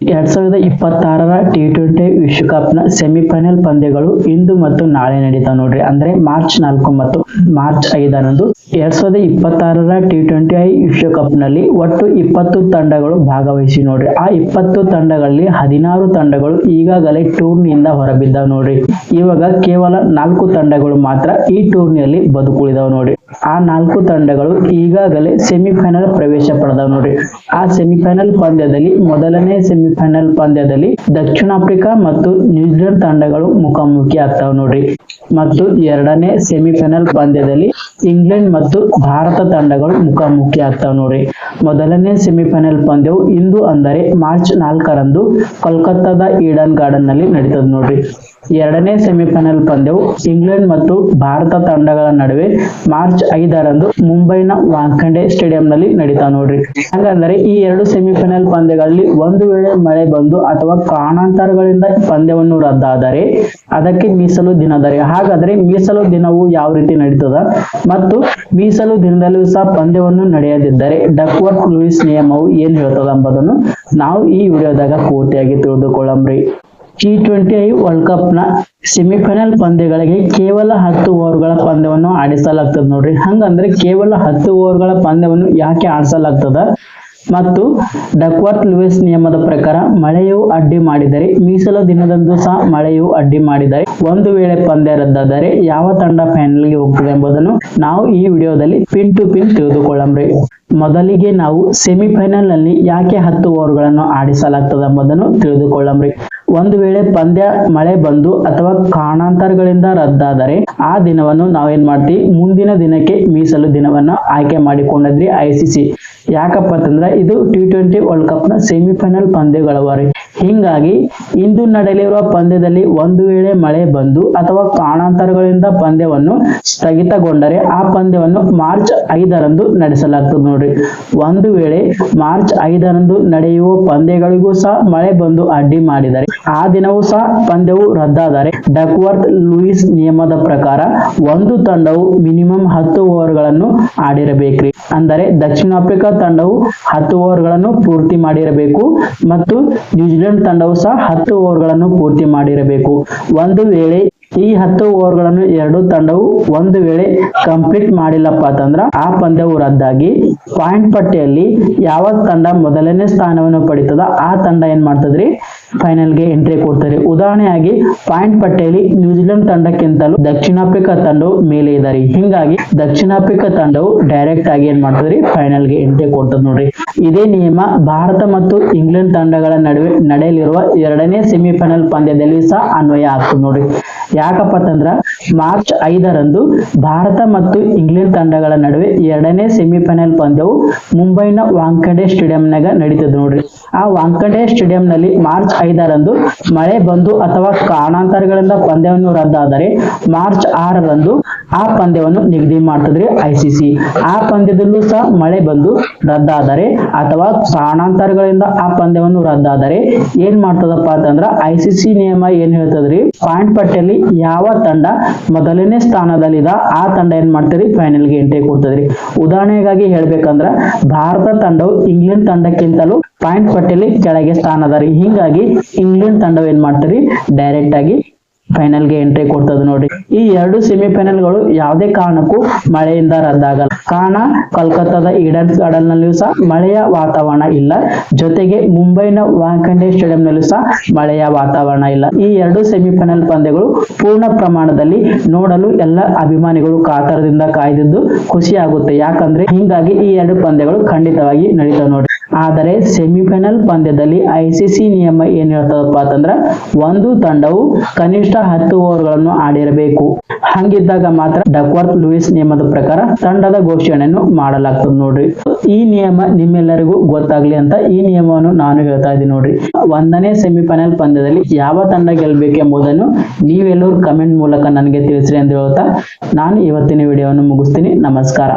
2026ರ T20 ವಿಶ್ವಕಪ್ನ semifinal ಪಂದ್ಯಗಳು ಇಂದು ಮತ್ತು ನಾಳೆ ನಡೀತಾವ ನೋಡ್ರಿ. ಅಂದ್ರೆ ಮಾರ್ಚ್ 4 ಮತ್ತು ಮಾರ್ಚ್ 5ರಂದು 2026ರ T20 ವಿಶ್ವಕಪ್ನಲ್ಲಿ ಒಟ್ಟು 20 ತಂಡಗಳು ಭಾಗವಹಿಸಿ ನೋಡ್ರಿ. ಆ 20 ತಂಡಗಳಲ್ಲಿ 16 ತಂಡಗಳು ಈಗಾಗಲೇ ಟೂರ್ನಿಯಿಂದ ಹೊರಬಿದ್ದಾವ ನೋಡ್ರಿ. ಇವಾಗ ಕೇವಲ 4 ತಂಡಗಳು ಮಾತ್ರ ಈ ಟೂರ್ನಿಯಲ್ಲಿ ಬದುಕುಳಿದಾವ ನೋಡ್ರಿ. ಆ 4 ತಂಡಗಳು ಈಗಾಗಲೇ ಸೆಮಿಫೈನಲ್ ಪ್ರವೇಶ ಪಡೆದಾವ ನೋಡ್ರಿ. ಆ ಸೆಮಿಫೈನಲ್ ಪಂದ್ಯದಲ್ಲಿ ಮೊದಲನೇ ಸೆಮಿಫೈನಲ್ ಪಂದ್ಯದಲ್ಲಿ ದಕ್ಷಿಣ ಆಫ್ರಿಕಾ ಮತ್ತು ನ್ಯೂಜಿಲೆಂಡ್ ತಂಡಗಳು ಮುಖಾಮುಖಿ ಆಗ್ತಾವ ನೋಡ್ರಿ. ಮತ್ತು ಎರಡನೇ ಸೆಮಿಫೈನಲ್ ಪಂದ್ಯದಲ್ಲಿ ಇಂಗ್ಲೆಂಡ್ ಮತ್ತು ಭಾರತ ತಂಡಗಳು ಮುಖಾಮುಖಿ ಆಗ್ತಾವ ನೋಡ್ರಿ. ಮೊದಲನೇ ಸೆಮಿಫೈನಲ್ ಪಂದ್ಯವು ಇಂದು ಅಂದರೆ ಮಾರ್ಚ್ 4ರಂದು ಕೋಲ್ಕತ್ತಾದ ಈಡನ್ ಗಾರ್ಡನ್ ನಲ್ಲಿ ನಡೀತದ ನೋಡ್ರಿ. ಎರಡನೇ ಸೆಮಿಫೈನಲ್ ಪಂದ್ಯವು ಇಂಗ್ಲೆಂಡ್ ಮತ್ತು ಭಾರತ ತಂಡಗಳ ನಡುವೆ ಮಾರ್ಚ್ 5ರಂದು ಮುಂಬೈನ ವಾಂಖೆಡೆ ಸ್ಟೇಡಿಯಂ ನಲ್ಲಿ ನಡೀತಾವ ನೋಡ್ರಿ. ಹಾಗಂದ್ರೆ ಈ ಎರಡು ಸೆಮಿಫೈನಲ್ ಪಂದ್ಯಗಳಲ್ಲಿ ಒಂದು ವೇಳೆ ಮಳೆ ಬಂದು ಅಥವಾ ಕಾರಣಾಂತರಗಳಿಂದ ಪಂದ್ಯವನ್ನು ರದ್ದಾದರೆ ಅದಕ್ಕೆ ಮೀಸಲು ದಿನದರೆ. ಹಾಗಾದ್ರೆ ಮೀಸಲು ದಿನವು ಯಾವ ರೀತಿ ನಡೀತದ ಮತ್ತು ಮೀಸಲು ದಿನದಲ್ಲೂ ಸಹ ಪಂದ್ಯವನ್ನು ನಡೆಯದಿದ್ದರೆ ಡಕ್ವರ್ತ್ ಲೂಯಿಸ್ ನಿಯಮವು ಏನ್ ಹೇಳ್ತದ ಎಂಬುದನ್ನು ನಾವು ಈ ವಿಡಿಯೋದಾಗ ಪೂರ್ತಿಯಾಗಿ ತಿಳಿದುಕೊಳ್ಳಮ್ರಿ. T20 ವರ್ಲ್ಡ್ ಕಪ್ ನ ಸೆಮಿಫೈನಲ್ ಪಂದ್ಯಗಳಿಗೆ ಕೇವಲ 10 ಓವರ್ಗಳ ಪಂದ್ಯವನ್ನು ಆಡಿಸಲಾಗ್ತದ ನೋಡ್ರಿ. ಹಂಗಂದ್ರೆ ಕೇವಲ 10 ಓವರ್ಗಳ ಪಂದ್ಯವನ್ನು ಯಾಕೆ ಆಡಿಸಲಾಗ್ತದ ಮತ್ತು ಡಕ್ವರ್ತ್ ಲೂಯಿಸ್ ನಿಯಮದ ಪ್ರಕಾರ ಮಳೆಯು ಅಡ್ಡಿ ಮಾಡಿದರೆ ಮೀಸಲು ದಿನದಂದು ಸಹ ಮಳೆಯು ಅಡ್ಡಿ ಮಾಡಿದರೆ ಒಂದು ವೇಳೆ ಪಂದ್ಯ ರದ್ದಾದರೆ ಯಾವ ತಂಡ ಫೈನಲ್ಗೆ ಹೋಗ್ತದೆ ಎಂಬುದನ್ನು ನಾವು ಈ ವಿಡಿಯೋದಲ್ಲಿ ಪಿನ್ ಟು ಪಿನ್ ತಿಳಿದುಕೊಳ್ಳಮ್ರಿ. ಮೊದಲಿಗೆ ನಾವು ಸೆಮಿಫೈನಲ್ ನಲ್ಲಿ ಯಾಕೆ 10 ಓವರ್ಗಳನ್ನು ಆಡಿಸಲಾಗ್ತದೆ ಎಂಬುದನ್ನು ತಿಳಿದುಕೊಳ್ಳಮ್ರಿ. ಒಂದು ವೇಳೆ ಪಂದ್ಯ ಮಳೆ ಬಂದು ಅಥವಾ ಕಾರಣಾಂತರಗಳಿಂದ ರದ್ದಾದರೆ ಆ ದಿನವನ್ನು ನಾವೇನ್ ಮಾಡ್ತೀವಿ, ಮುಂದಿನ ದಿನಕ್ಕೆ ಮೀಸಲು ದಿನವನ್ನ ಆಯ್ಕೆ ಮಾಡಿಕೊಂಡದ್ರಿ ICC. ಯಾಕಪ್ಪ ಅಂತಂದ್ರೆ ಇದು T20 ವರ್ಲ್ಡ್ ಕಪ್ ನ ಸೆಮಿಫೈನಲ್ ಪಂದ್ಯಗಳವರಿ. ಹಿಂಗಾಗಿ ಇಂದು ನಡೆಯಲಿರುವ ಪಂದ್ಯದಲ್ಲಿ ಒಂದು ವೇಳೆ ಮಳೆ ಬಂದು ಅಥವಾ ಕಾರಣಾಂತರಗಳಿಂದ ಪಂದ್ಯವನ್ನು ಸ್ಥಗಿತಗೊಂಡರೆ ಆ ಪಂದ್ಯವನ್ನು ಮಾರ್ಚ್ 5ರಂದು ನಡೆಸಲಾಗ್ತದೆ ನೋಡ್ರಿ. ಒಂದು ವೇಳೆ ಮಾರ್ಚ್ 5ರಂದು ನಡೆಯುವ ಪಂದ್ಯಗಳಿಗೂ ಸಹ ಮಳೆ ಬಂದು ಅಡ್ಡಿ ಮಾಡಿದರೆ ಆ ದಿನವೂ ಸಹ ಪಂದ್ಯವು ರದ್ದಾದರೆ ಡಕ್ವರ್ತ್ ಲೂಯಿಸ್ ನಿಯಮದ ಪ್ರಕಾರ ಒಂದು ತಂಡವು ಮಿನಿಮಮ್ 10 ಓವರ್ಗಳನ್ನು ಆಡಿರಬೇಕ್ರಿ. ಅಂದರೆ ದಕ್ಷಿಣ ಆಫ್ರಿಕಾ ತಂಡವು 10 ಓವರ್ಗಳನ್ನು ಪೂರ್ತಿ ಮಾಡಿರಬೇಕು ಮತ್ತು ನ್ಯೂಜಿಲೆಂಡ್ ತಂಡವು ಸಹ 10 ಓವರ್ಗಳನ್ನು ಪೂರ್ತಿ ಮಾಡಿರಬೇಕು. ಒಂದು ವೇಳೆ ಈ 10 ಓವರ್ಗಳನ್ನು ಎರಡು ತಂಡವು ಒಂದು ವೇಳೆ ಕಂಪ್ಲೀಟ್ ಮಾಡಿಲ್ಲಪ್ಪ ಅಂತಂದ್ರ ಆ ಪಂದ್ಯವು ರದ್ದಾಗಿ ಪಾಯಿಂಟ್ ಪಟ್ಟಿಯಲ್ಲಿ ಯಾವ ತಂಡ ಮೊದಲನೇ ಸ್ಥಾನವನ್ನು ಪಡಿತದ ಆ ತಂಡ ಏನ್ ಮಾಡ್ತದ್ರಿ, ಫೈನಲ್ಗೆ ಎಂಟ್ರಿ ಕೊಡ್ತಾರೆ. ಉದಾಹರಣೆಯಾಗಿ ಪಾಯಿಂಟ್ ಪಟ್ಟಿಯಲ್ಲಿ ನ್ಯೂಜಿಲೆಂಡ್ ತಂಡಕ್ಕಿಂತಲೂ ದಕ್ಷಿಣ ಆಫ್ರಿಕಾ ತಂಡವು ಮೇಲೆ ಇದಾರೆ. ಹಿಂಗಾಗಿ ದಕ್ಷಿಣ ಆಫ್ರಿಕಾ ತಂಡವು ಡೈರೆಕ್ಟ್ ಆಗಿ ಏನ್ ಮಾಡ್ತದ್ರಿ, ಫೈನಲ್ಗೆ ಎಂಟ್ರಿ ಕೊಡ್ತದ ನೋಡ್ರಿ. ಇದೇ ನಿಯಮ ಭಾರತ ಮತ್ತು ಇಂಗ್ಲೆಂಡ್ ತಂಡಗಳ ನಡುವೆ ನಡೆಯಲಿರುವ ಎರಡನೇ ಸೆಮಿಫೈನಲ್ ಪಂದ್ಯದಲ್ಲಿ ಸಹ ಅನ್ವಯ ಆಗ್ತದೆ ನೋಡ್ರಿ. ಯಾಕಪ್ಪ ಅಂತಂದ್ರ ಮಾರ್ಚ್ 5ರಂದು ಭಾರತ ಮತ್ತು ಇಂಗ್ಲೆಂಡ್ ತಂಡಗಳ ನಡುವೆ ಎರಡನೇ ಸೆಮಿಫೈನಲ್ ಪಂದ್ಯವು ಮುಂಬೈನ ವಾಂಖೆಡೆ ಸ್ಟೇಡಿಯಂನಾಗ ನಡೀತದೆ ನೋಡ್ರಿ. ಆ ವಾಂಖೆಡೆ ಸ್ಟೇಡಿಯಂ ನಲ್ಲಿ ಮಾರ್ಚ್ 5ರಂದು ಮಳೆ ಬಂದು ಅಥವಾ ಕಾರಣಾಂತರಗಳಿಂದ ಪಂದ್ಯವನ್ನು ರದ್ದಾದರೆ ಮಾರ್ಚ್ 6ರಂದು ಆ ಪಂದ್ಯವನ್ನು ನಿಗದಿ ಮಾಡ್ತದ್ರಿ ICC. ಆ ಪಂದ್ಯದಲ್ಲೂ ಸಹ ಮಳೆ ಬಂದು ರದ್ದಾದರೆ ಅಥವಾ ಕಾರಣಾಂತರಗಳಿಂದ ಆ ಪಂದ್ಯವನ್ನು ರದ್ದಾದರೆ ಏನ್ ಮಾಡ್ತದಪ್ಪ ಅಂತಂದ್ರ ICC ನಿಯಮ ಏನ್ ಹೇಳ್ತದ್ರಿ, ಪಾಯಿಂಟ್ ಪಟ್ಟಿಯಲ್ಲಿ ಯಾವ ತಂಡ ಮೊದಲನೇ ಸ್ಥಾನದಲ್ಲಿದ ಆ ತಂಡ ಏನ್ ಮಾಡ್ತದ್ರಿ, ಫೈನಲ್ಗೆ ಎಂಟ್ರಿ ಕೊಡ್ತದ್ರಿ. ಉದಾಹರಣೆಗಾಗಿ ಹೇಳ್ಬೇಕಂದ್ರ ಭಾರತ ತಂಡವು ಇಂಗ್ಲೆಂಡ್ ತಂಡಕ್ಕಿಂತಲೂ ಪಾಯಿಂಟ್ ಪಟ್ಟಿಯಲ್ಲಿ ಕೆಳಗೆ ಸ್ಥಾನದಾರಿ. ಹಿಂಗಾಗಿ ಇಂಗ್ಲೆಂಡ್ ತಂಡವು ಏನ್ ಮಾಡ್ತದ್ರಿ, ಡೈರೆಕ್ಟ್ ಆಗಿ ಫೈನಲ್ಗೆ ಎಂಟ್ರಿ ಕೊಡ್ತದ ನೋಡ್ರಿ. ಈ ಎರಡು ಸೆಮಿಫೈನಲ್ಗಳು ಯಾವುದೇ ಕಾರಣಕ್ಕೂ ಮಳೆಯಿಂದ ರದ್ದಾಗಲ್ಲ. ಕಾರಣ ಕೋಲ್ಕತ್ತಾದ ಈಡನ್ ಗಾರ್ಡನ್ ನಲ್ಲಿಯೂ ಸಹ ಮಳೆಯ ವಾತಾವರಣ ಇಲ್ಲ, ಜೊತೆಗೆ ಮುಂಬೈನ ವಾಂಖೆಡೆ ಸ್ಟೇಡಿಯಂ ನಲ್ಲೂ ಸಹ ಮಳೆಯ ವಾತಾವರಣ ಇಲ್ಲ. ಈ ಎರಡು ಸೆಮಿಫೈನಲ್ ಪಂದ್ಯಗಳು ಪೂರ್ಣ ಪ್ರಮಾಣದಲ್ಲಿ ನೋಡಲು ಎಲ್ಲ ಅಭಿಮಾನಿಗಳು ಕಾತರದಿಂದ ಕಾಯ್ದಿದ್ದು ಖುಷಿ ಆಗುತ್ತೆ. ಯಾಕಂದ್ರೆ ಹಿಂಗಾಗಿ ಈ ಎರಡು ಪಂದ್ಯಗಳು ಖಂಡಿತವಾಗಿ ನಡೀತಾವ ನೋಡ್ರಿ. ಆದರೆ ಸೆಮಿಫೈನಲ್ ಪಂದ್ಯದಲ್ಲಿ ICC ನಿಯಮ ಏನ್ ಹೇಳ್ತದಪ್ಪ ಅಂತಂದ್ರ ಒಂದು ತಂಡವು ಕನಿಷ್ಠ 10 ಓವರ್ಗಳನ್ನು ಆಡಿರಬೇಕು. ಹಂಗಿದ್ದಾಗ ಮಾತ್ರ ಡಕ್ವರ್ತ್ ಲೂಯಿಸ್ ನಿಯಮದ ಪ್ರಕಾರ ತಂಡದ ಘೋಷಣೆಯನ್ನು ಮಾಡಲಾಗ್ತದೆ ನೋಡ್ರಿ. ಈ ನಿಯಮ ನಿಮ್ಮೆಲ್ಲರಿಗೂ ಗೊತ್ತಾಗ್ಲಿ ಅಂತ ಈ ನಿಯಮವನ್ನು ನಾನು ಹೇಳ್ತಾ ಇದ್ದೀನಿ ನೋಡ್ರಿ. ಒಂದನೇ ಸೆಮಿಫೈನಲ್ ಪಂದ್ಯದಲ್ಲಿ ಯಾವ ತಂಡ ಗೆಲ್ಬೇಕೆಂಬುದನ್ನು ನೀವೆಲ್ಲರೂ ಕಮೆಂಟ್ ಮೂಲಕ ನನಗೆ ತಿಳಿಸ್ರಿ ಅಂತ ಹೇಳ್ತಾ ನಾನು ಇವತ್ತಿನ ವಿಡಿಯೋವನ್ನು ಮುಗಿಸ್ತೀನಿ. ನಮಸ್ಕಾರ.